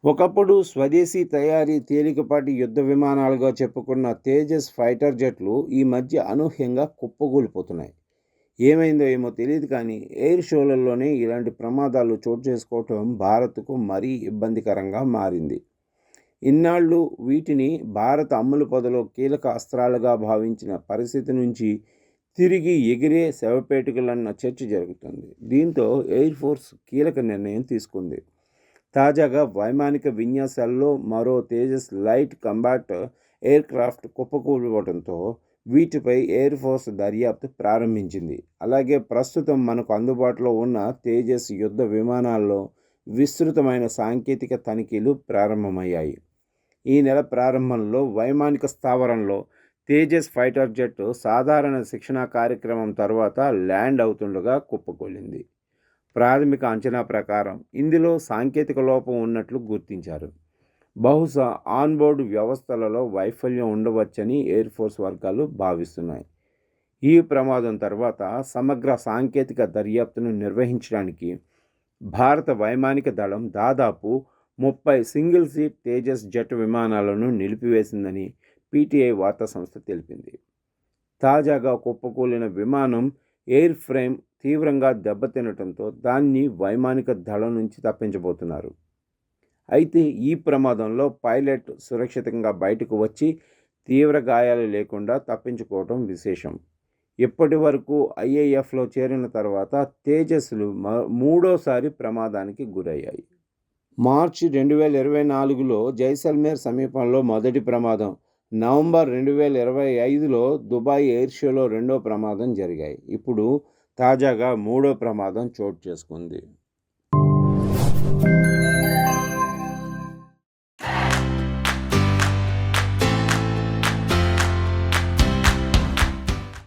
ఒకప్పుడు స్వదేశీ తయారీ తేలికపాటి యుద్ధ విమానాలుగా చెప్పుకున్న తేజస్ ఫైటర్ జెట్లు ఈ మధ్య అనూహ్యంగా కుప్పకూలిపోతున్నాయి. ఏమైందో ఏమో తెలియదు కానీ ఎయిర్ షోలలోనే ఇలాంటి ప్రమాదాలు చోటు చేసుకోవటం భారత్కు మరీ ఇబ్బందికరంగా మారింది. ఇన్నాళ్ళు వీటిని భారత అమ్ముల పొదలో కీలక అస్త్రాలుగా భావించిన పరిస్థితి నుంచి తిరిగి ఎగిరే శవపేటికలన్న చర్చ జరుగుతుంది. దీంతో ఎయిర్ ఫోర్స్ కీలక నిర్ణయం తీసుకుంది. తాజాగా వైమానిక విన్యాసాల్లో మరో Tejas light combat aircraft కుప్పకూలిపోవడంతో వీటిపై ఎయిర్ ఫోర్స్ దర్యాప్తు ప్రారంభించింది. అలాగే ప్రస్తుతం మనకు అందుబాటులో ఉన్న తేజస్ యుద్ధ విమానాల్లో విస్తృతమైన సాంకేతిక తనిఖీలు ప్రారంభమయ్యాయి. ఈ నెల ప్రారంభంలో వైమానిక స్థావరంలో తేజస్ ఫైటర్ జెట్ సాధారణ శిక్షణా కార్యక్రమం తర్వాత ల్యాండ్ అవుతుండగా కుప్పకూలింది. ప్రాథమిక అంచనా ప్రకారం ఇందులో సాంకేతిక లోపం ఉన్నట్లు గుర్తించారు. బహుశా ఆన్బోర్డు వ్యవస్థలలో వైఫల్యం ఉండవచ్చని ఎయిర్ ఫోర్స్ వర్గాలు భావిస్తున్నాయి. ఈ ప్రమాదం తర్వాత సమగ్ర సాంకేతిక దర్యాప్తును నిర్వహించడానికి భారత వైమానిక దళం దాదాపు 30 సింగిల్ సీట్ తేజస్ జెట్ విమానాలను నిలిపివేసిందని పీటీఐ వార్తా సంస్థ తెలిపింది. తాజాగా కుప్పకూలిన విమానం ఎయిర్ ఫ్రేమ్ తీవ్రంగా దెబ్బతినటంతో దాన్ని వైమానిక దళం నుంచి తప్పించబోతున్నారు. అయితే ఈ ప్రమాదంలో పైలట్ సురక్షితంగా బయటకు వచ్చి తీవ్ర గాయాలు లేకుండా తప్పించుకోవడం విశేషం. ఇప్పటి వరకు ఐఏఎఫ్లో చేరిన తర్వాత తేజస్లు మూడోసారి ప్రమాదానికి గురయ్యాయి. మార్చి 2024లో జైసల్మేర్ సమీపంలో మొదటి ప్రమాదం, నవంబర్ 2025లో దుబాయ్ ఎయిర్ షోలో రెండో ప్రమాదం జరిగాయి. ఇప్పుడు తాజాగా మూడో ప్రమాదం చోటు చేసుకుంది.